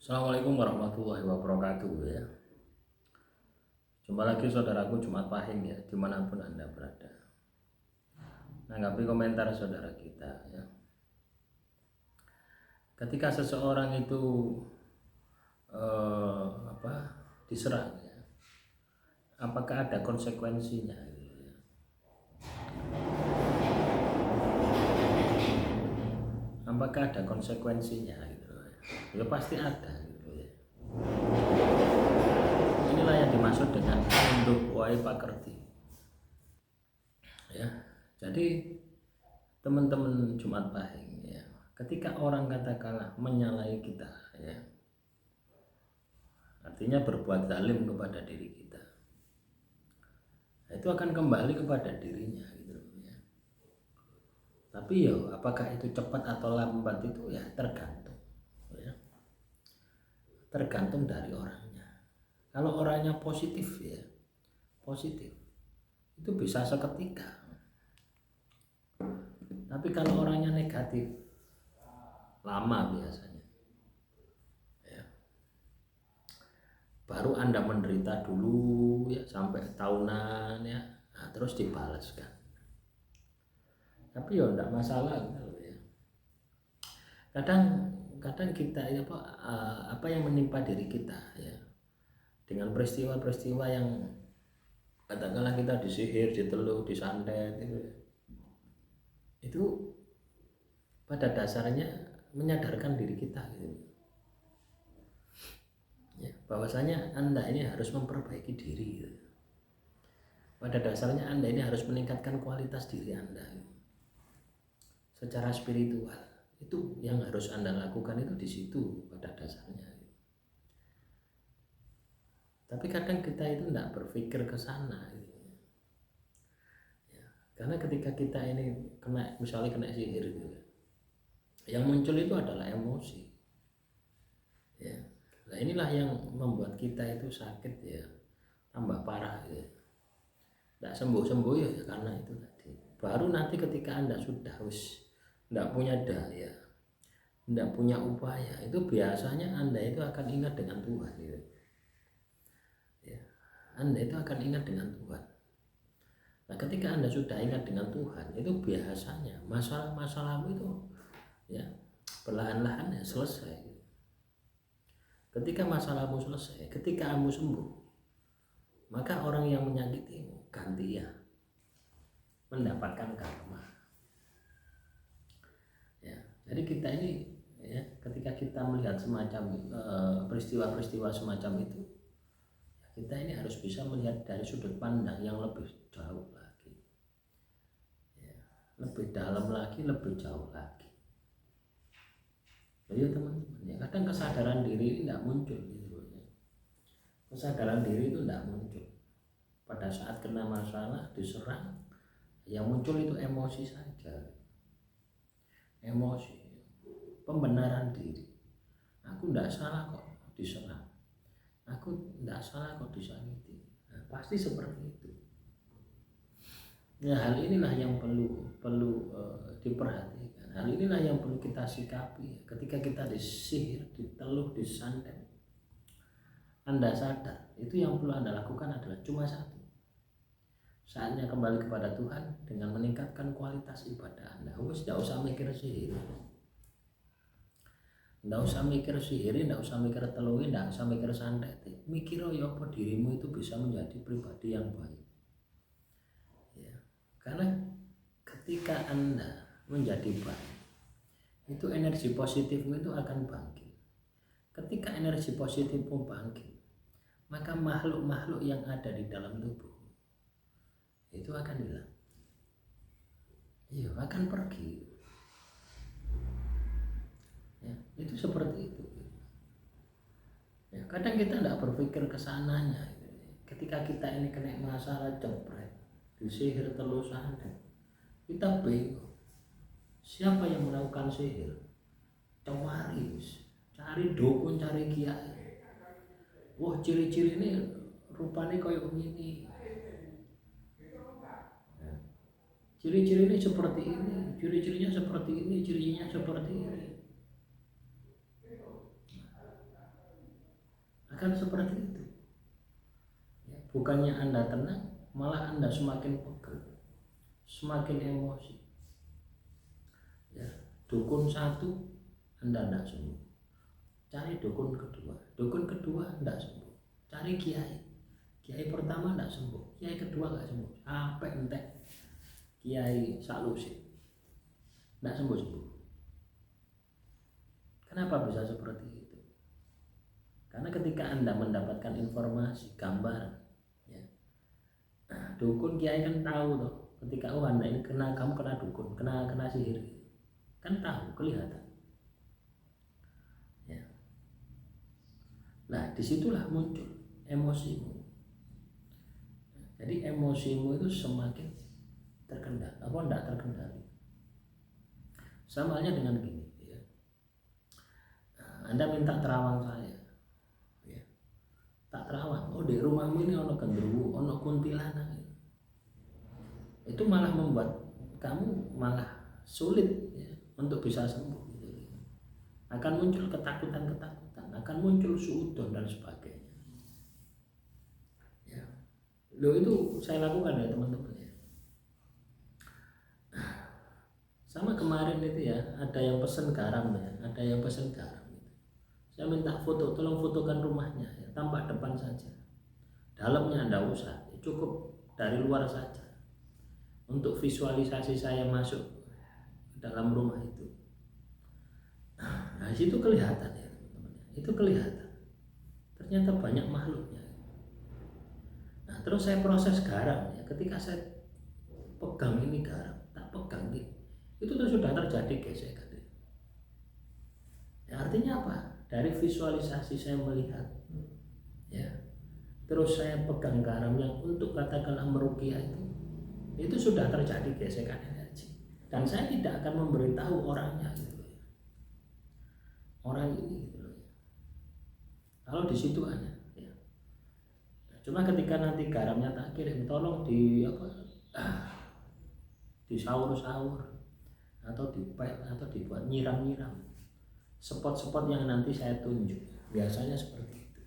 Assalamualaikum warahmatullahi wabarakatuh ya. Jumpa lagi saudaraku Jumat Pahing ya, dimanapun Anda berada. Nanggapi komentar saudara kita ya. Ketika seseorang itu diserang ya, apakah ada konsekuensinya gitu ya? Apakah ada konsekuensinya gitu ya? Ya pasti ada gitu ya. Inilah yang dimaksud dengan unduk wae pakerti. Ya. Jadi teman-teman Jumat Pahing ya, ketika orang katakanlah menyalahi kita ya, artinya berbuat zalim kepada diri kita, itu akan kembali kepada dirinya gitu ya. Tapi ya apakah itu cepat atau lambat itu ya tergantung ya. Tergantung dari orangnya. Kalau orangnya positif ya, positif itu bisa seketika. Tapi kalau orangnya negatif, lama biasanya ya. Baru Anda menderita dulu ya sampai tahunan ya, nah, terus dibalaskan. Tapi ya enggak masalah gitu ya. Kadang kita ya apa yang menimpa diri kita ya, dengan peristiwa-peristiwa yang katakanlah kita disihir, diteluh, disantet itu pada dasarnya menyadarkan diri kita gitu ya, bahwasanya Anda ini harus memperbaiki diri gitu. Pada dasarnya Anda ini harus meningkatkan kualitas diri Anda gitu. Secara spiritual itu yang harus Anda lakukan itu di situ pada dasarnya gitu. Tapi kadang kita itu tidak berpikir ke sana gitu. Ya, karena ketika kita ini misalnya kena sihir gitu, yang muncul itu adalah emosi ya. Nah inilah yang membuat kita itu sakit ya, tambah parah ya, tidak sembuh-sembuh ya karena itu tadi. Baru nanti ketika Anda sudah tidak punya daya, tidak punya upaya, itu biasanya Anda itu akan ingat dengan Tuhan gitu ya. Anda itu akan ingat dengan Tuhan. Nah ketika Anda sudah ingat dengan Tuhan, itu biasanya masalah-masalahmu itu ya perlahan-lahan ya selesai. Ketika masalahmu selesai, ketika kamu sembuh, maka orang yang menyakitimu ganti ya mendapatkan karma ya. Jadi kita ini ya, ketika kita melihat semacam peristiwa-peristiwa semacam itu, kita ini harus bisa melihat dari sudut pandang yang lebih jauh lagi ya, lebih dalam lagi, lebih jauh lagi. Jadi teman-teman ya, kadang kesadaran diri ini tidak muncul gitu ya. Kesadaran diri itu tidak muncul pada saat kena masalah, diserang, yang muncul itu emosi saja, emosi, pembenaran diri. Aku tidak salah kok diserang, aku tidak salah kok disakiti. Nah, pasti seperti itu. Ya hal inilah yang perlu diperhatikan. Hal inilah yang perlu kita sikapi ketika kita disihir, diteluh, disantet. Anda sadar, itu yang perlu Anda lakukan adalah cuma satu. Saatnya kembali kepada Tuhan dengan meningkatkan kualitas ibadah Anda. Tidak usah mikir sihir, tidak usah mikir sihir, tidak usah mikir teluhin, tidak usah mikir santet. Mikir ya apa dirimu itu bisa menjadi pribadi yang baik ya. Karena ketika Anda menjadi baik, itu energi positifmu itu akan bangkit. Ketika energi positifmu bangkit, maka makhluk-makhluk yang ada di dalam tubuh itu akan hilang, iya akan pergi ya. Itu seperti itu ya. Kadang kita tidak berpikir kesananya ketika kita ini kena masalah jepret, disihir, teluh, santet, kita bingung siapa yang melakukan sihir. Cari dukun, cari kiai. Wah ciri-ciri ini rupanya kayak begini, ciri-ciri ini seperti ini, ciri-cirinya seperti ini, cirinya seperti ini. akan seperti itu. Ya, bukannya Anda tenang, malah Anda semakin pegel, semakin emosi. Ya, dukun satu Anda tidak sembuh, cari dukun kedua tidak sembuh, cari kiai pertama tidak sembuh, kiai kedua nggak sembuh, sampai entek kiai salusin tidak sembuh. Kenapa bisa seperti itu? Karena ketika Anda mendapatkan informasi, gambaran, ya, dukun kiai kan tahu tuh, ketika Anda ini kamu kena dukun, kena sihir, kan tahu, kelihatan. Ya. Nah, disitulah muncul emosimu. Jadi emosimu itu semakin terkendali, tidak terkendali. Sama halnya dengan gini, ya. Anda minta terawang saya, ya. Tak terawang, di rumahmu ini ono genderuwo, ono kuntilanak. Itu malah membuat kamu malah sulit, ya, untuk bisa sembuh. Akan muncul ketakutan, akan muncul suudzon dan sebagainya. Ya. Itu saya lakukan ya teman-teman ya. Sama kemarin itu ya, ada yang pesen garam ya, Saya minta foto, tolong fotokan rumahnya, ya, tampak depan saja. Dalamnya Anda usah, cukup dari luar saja. Untuk visualisasi saya masuk dalam rumah itu. Nah, situ kelihatan ya teman-teman. Itu kelihatan. Ternyata banyak makhluknya. Nah, terus saya proses garam ya. Ketika saya pegang ini garam, tak pegang ini, itu sudah terjadi gesekan. Ya, artinya apa? Dari visualisasi saya melihat, ya. Terus saya pegang garam yang untuk katakanlah meruqyah itu sudah terjadi gesekan energi. Dan saya tidak akan memberitahu orangnya gitu ya. Orang ini gitu ya. Kalau di situ ada, ya. Cuma ketika nanti garamnya tak kirim, tolong di disaur-saur atau dipel atau dibuat nyiram-nyiram spot-spot yang nanti saya tunjuk. Biasanya seperti itu.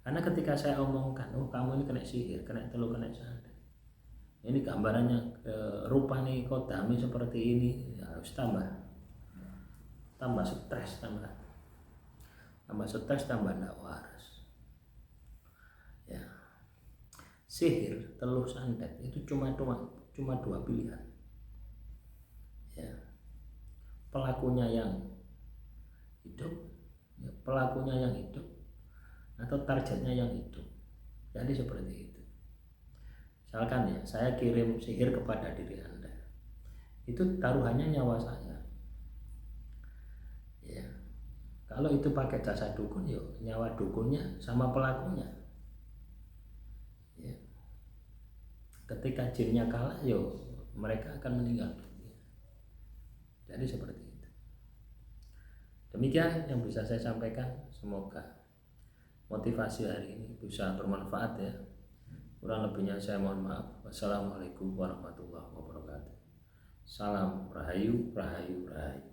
Karena ketika saya omongkan, kamu ini kena sihir, kena telur, kena santet, ini gambarannya rupa nih kodami seperti ini, ya harus tambah stres, tambah stres, tambah tidak waras. Ya. Sihir, telur, santet itu cuma dua pilihan. Ya. Pelakunya yang hidup, atau targetnya yang hidup. Jadi seperti itu. Misalkan ya, saya kirim sihir kepada diri Anda, itu taruhannya nyawa saya. Ya, kalau itu pakai jasa dukun, yuk nyawa dukunnya sama pelakunya. Ya. Ketika jinnya kalah, yuk mereka akan meninggal. Jadi seperti itu. Demikian yang bisa saya sampaikan. Semoga motivasi hari ini bisa bermanfaat ya. Kurang lebihnya saya mohon maaf. Wassalamualaikum warahmatullahi wabarakatuh. Salam Rahayu, Rahayu, Rahayu.